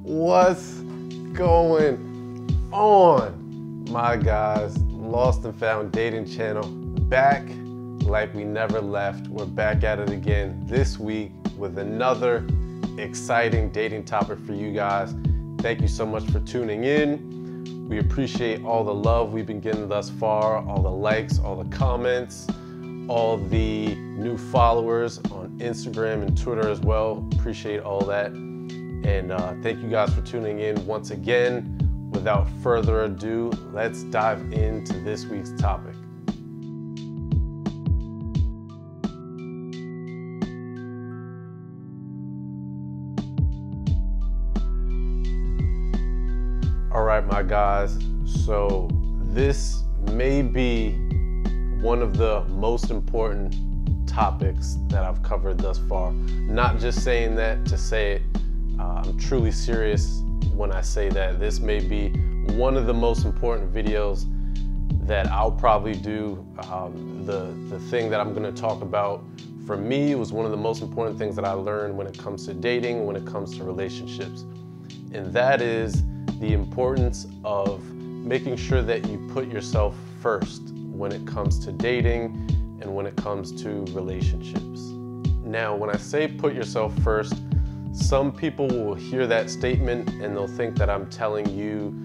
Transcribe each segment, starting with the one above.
What's going on, my guys? Lost and Found Dating Channel, back like we never left. We're back at it again this week with another exciting dating topic for you guys. Thank you so much for tuning in. We appreciate all the love we've been getting thus far, all the likes, all the comments, all the new followers on Instagram and Twitter as well. Appreciate all that. And thank you guys for tuning in once again. Without further ado, let's dive into this week's topic. All right, my guys. So this may be one of the most important topics that I've covered thus far. Not just saying that to say it. I'm truly serious when I say that this may be one of the most important videos that I'll probably do. The thing that I'm going to talk about for me was one of the most important things that I learned when it comes to dating, when it comes to relationships. And that is the importance of making sure that you put yourself first when it comes to dating and when it comes to relationships. Now, when I say put yourself first, some people will hear that statement and they'll think that I'm telling you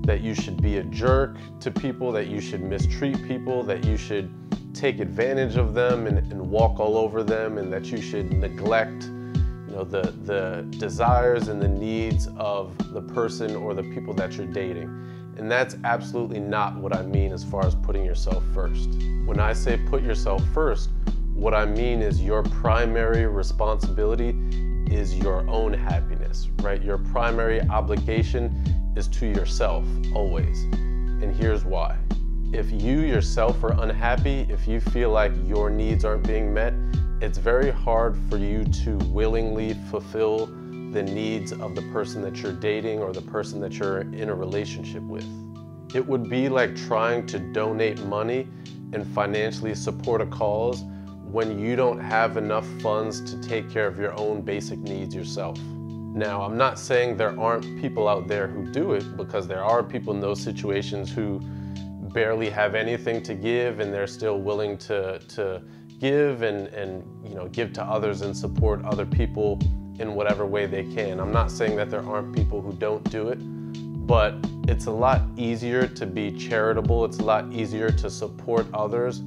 that you should be a jerk to people, that you should mistreat people, that you should take advantage of them and walk all over them, and that you should neglect, the desires and the needs of the person or the people that you're dating. And that's absolutely not what I mean as far as putting yourself first. When I say put yourself first, what I mean is your primary responsibility is your own happiness, right? Your primary obligation is to yourself, always. And here's why. If you yourself are unhappy, if you feel like your needs aren't being met, it's very hard for you to willingly fulfill the needs of the person that you're dating or the person that you're in a relationship with. It would be like trying to donate money and financially support a cause when you don't have enough funds to take care of your own basic needs yourself. Now, I'm not saying there aren't people out there who do it, because there are people in those situations who barely have anything to give and they're still willing to give and give to others and support other people in whatever way they can. I'm not saying that there aren't people who don't do it, but it's a lot easier to be charitable. It's a lot easier to support others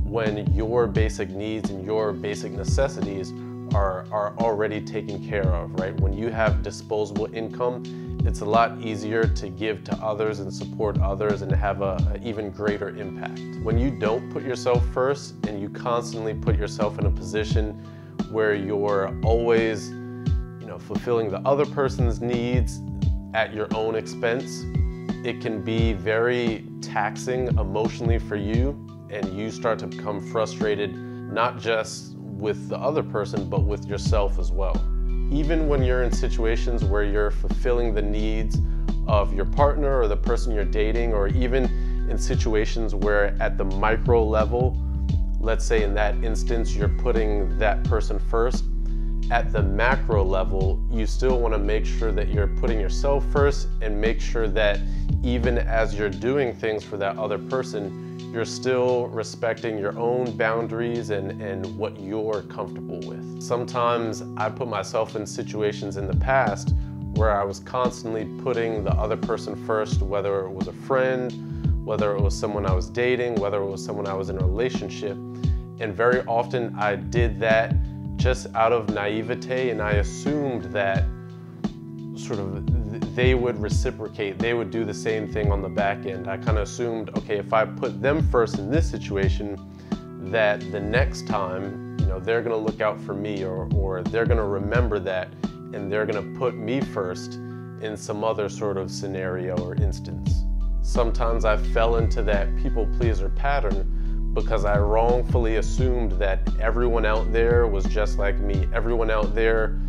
when your basic needs and your basic necessities are already taken care of, right? When you have disposable income, it's a lot easier to give to others and support others and have an even greater impact. When you don't put yourself first and you constantly put yourself in a position where you're always, fulfilling the other person's needs at your own expense, it can be very taxing emotionally for you, and you start to become frustrated, not just with the other person, but with yourself as well. Even when you're in situations where you're fulfilling the needs of your partner or the person you're dating, or even in situations where at the micro level, let's say in that instance, you're putting that person first, at the macro level, you still want to make sure that you're putting yourself first, and make sure that even as you're doing things for that other person, you're still respecting your own boundaries and what you're comfortable with. Sometimes I put myself in situations in the past where I was constantly putting the other person first, whether it was a friend, whether it was someone I was dating, whether it was someone I was in a relationship. And very often I did that just out of naivete, and I assumed that they would reciprocate, they would do the same thing on the back end. I kind of assumed, okay, if I put them first in this situation, that the next time, they're gonna look out for me, or they're gonna remember that, and they're gonna put me first in some other sort of scenario or instance. Sometimes I fell into that people pleaser pattern because I wrongfully assumed that everyone out there was just like me. Everyone out there,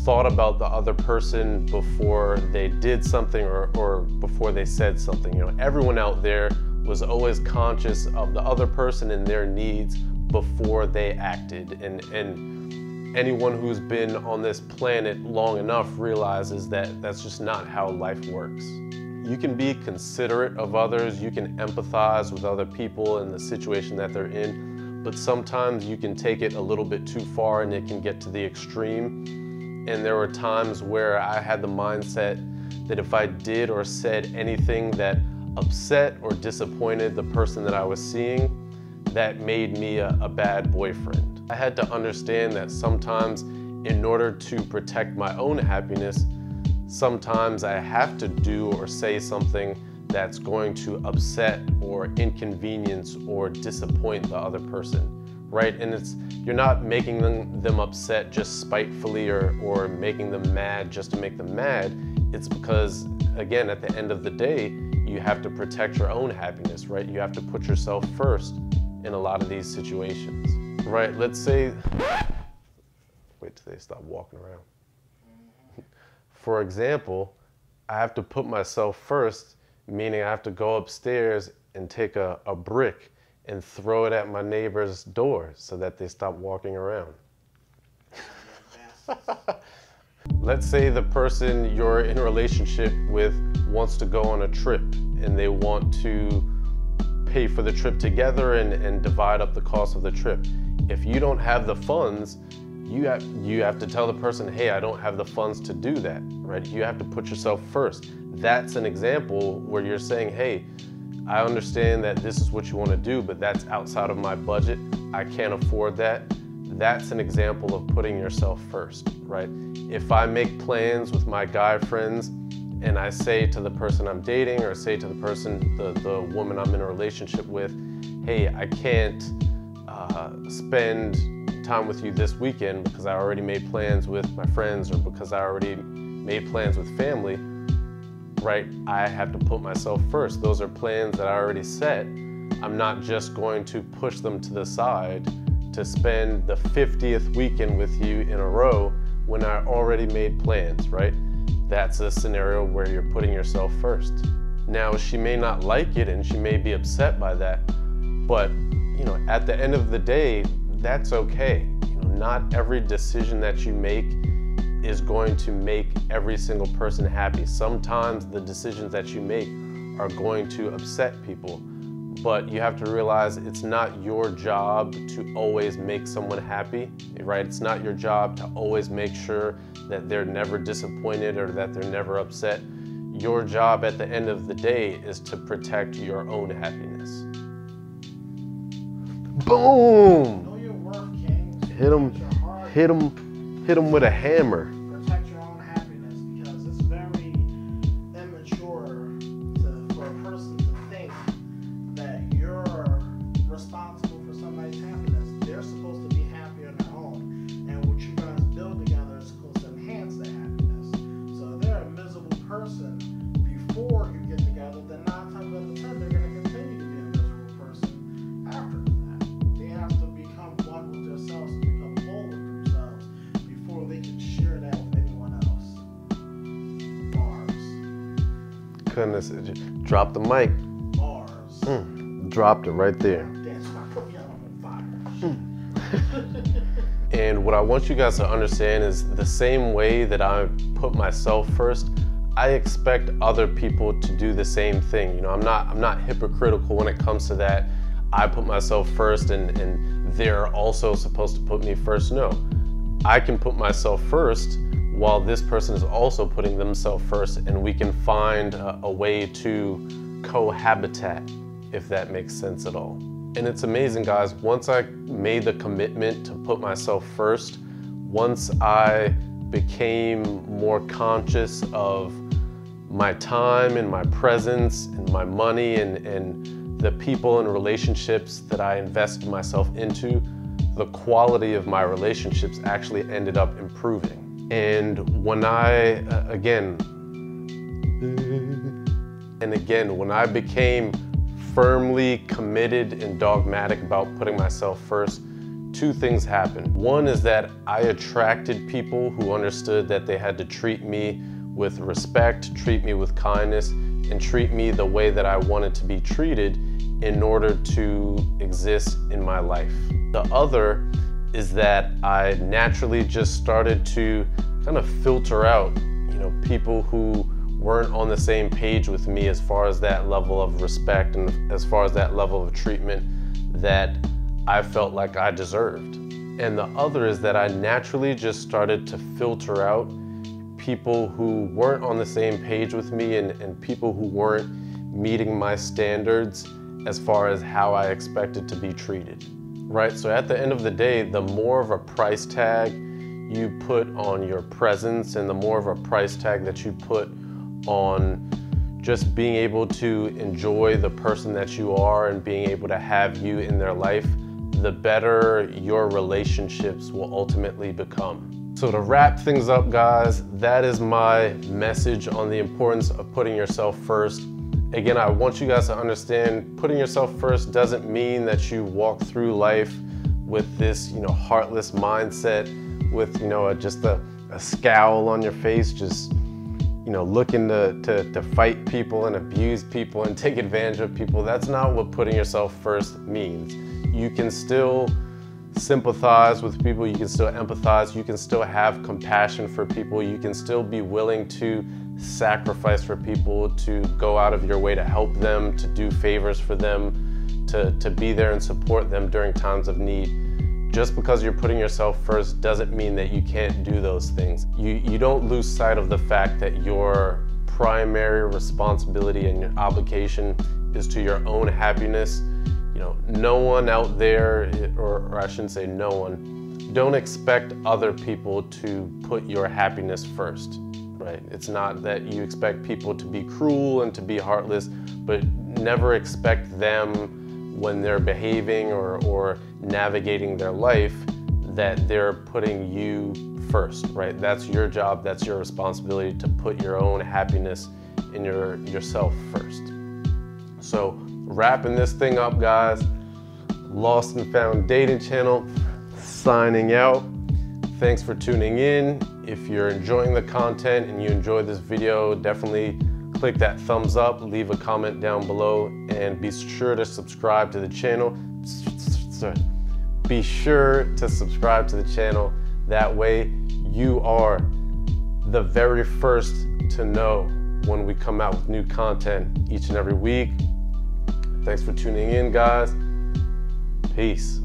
thought about the other person before they did something or before they said something. Everyone out there was always conscious of the other person and their needs before they acted. And anyone who's been on this planet long enough realizes that that's just not how life works. You can be considerate of others, you can empathize with other people in the situation that they're in, but sometimes you can take it a little bit too far and it can get to the extreme. And there were times where I had the mindset that if I did or said anything that upset or disappointed the person that I was seeing, that made me a bad boyfriend. I had to understand that sometimes in order to protect my own happiness, sometimes I have to do or say something that's going to upset or inconvenience or disappoint the other person, right? And you're not making them upset just spitefully or making them mad just to make them mad. It's because, again, at the end of the day, you have to protect your own happiness, right? You have to put yourself first in a lot of these situations, right? Let's say, wait till they stop walking around. For example, I have to put myself first, meaning I have to go upstairs and take a brick and throw it at my neighbor's door so that they stop walking around. Let's say the person you're in a relationship with wants to go on a trip and they want to pay for the trip together and divide up the cost of the trip. If you don't have the funds, you have to tell the person, hey, I don't have the funds to do that, right? You have to put yourself first. That's an example where you're saying, hey, I understand that this is what you want to do, but that's outside of my budget. I can't afford that. That's an example of putting yourself first, right? If I make plans with my guy friends and I say to the person I'm dating or say to the person, the woman I'm in a relationship with, hey, I can't spend time with you this weekend because I already made plans with my friends or because I already made plans with family, right? I have to put myself first. Those are plans that I already set. I'm not just going to push them to the side to spend the 50th weekend with you in a row when I already made plans, right? That's a scenario where you're putting yourself first. Now, she may not like it and she may be upset by that, but you know, at the end of the day, that's okay. You know, not every decision that you make is going to make every single person happy. Sometimes the decisions that you make are going to upset people, but you have to realize it's not your job to always make someone happy, right? It's not your job to always make sure that they're never disappointed or that they're never upset. Your job at the end of the day is to protect your own happiness. Boom! Know your worth, King. Hit him with a hammer. Protect your own happiness, because it's very immature for a person to think that you're responsible for somebody's happiness. They're supposed to be happy on their own, and what you guys build together is supposed to enhance their happiness. So if they're a miserable person before you get together, then 9 times out of 10 they're going to continue to be a miserable person after that. They have to become one with themselves and become whole with themselves before they can share that with anyone else. Bars. Goodness, drop the mic. Bars. Dropped it right there. That's why I put y'all on fire. And what I want you guys to understand is the same way that I put myself first, I expect other people to do the same thing. You know, I'm not hypocritical when it comes to that. I put myself first and they're also supposed to put me first. No, I can put myself first while this person is also putting themselves first, and we can find a way to cohabitat, if that makes sense at all. And it's amazing, guys, once I made the commitment to put myself first, once I became more conscious of my time and my presence and my money and the people and relationships that I invested myself into, the quality of my relationships actually ended up improving. And when when I became firmly committed and dogmatic about putting myself first, 2 things happened. One is that I attracted people who understood that they had to treat me with respect, treat me with kindness, and treat me the way that I wanted to be treated in order to exist in my life. The other is that I naturally just started to kind of filter out, people who weren't on the same page with me as far as that level of respect and as far as that level of treatment that I felt like I deserved. And the other is that I naturally just started to filter out people who weren't on the same page with me and people who weren't meeting my standards as far as how I expected to be treated, right? So at the end of the day, the more of a price tag you put on your presence and the more of a price tag that you put on just being able to enjoy the person that you are and being able to have you in their life, the better your relationships will ultimately become. So to wrap things up, guys, that is my message on the importance of putting yourself first. Again, I want you guys to understand putting yourself first doesn't mean that you walk through life with this, heartless mindset, with, just a scowl on your face, just, looking to fight people and abuse people and take advantage of people. That's not what putting yourself first means. You can still sympathize with people, you can still empathize, you can still have compassion for people, you can still be willing to sacrifice for people, to go out of your way to help them, to do favors for them, to be there and support them during times of need. Just because you're putting yourself first doesn't mean that you can't do those things. You don't lose sight of the fact that your primary responsibility and your obligation is to your own happiness. No one out there, or I shouldn't say no one, don't expect other people to put your happiness first, right? It's not that you expect people to be cruel and to be heartless, but never expect them when they're behaving or navigating their life that they're putting you first, right? That's your job, that's your responsibility to put your own happiness and yourself first. So wrapping this thing up, guys, Lost and Found Dating Channel signing out. Thanks for tuning in. If you're enjoying the content and you enjoyed this video, definitely click that thumbs up, leave a comment down below, and be sure to subscribe to the channel. Be sure to subscribe to the channel. That way you are the very first to know when we come out with new content each and every week. Thanks for tuning in, guys. Peace.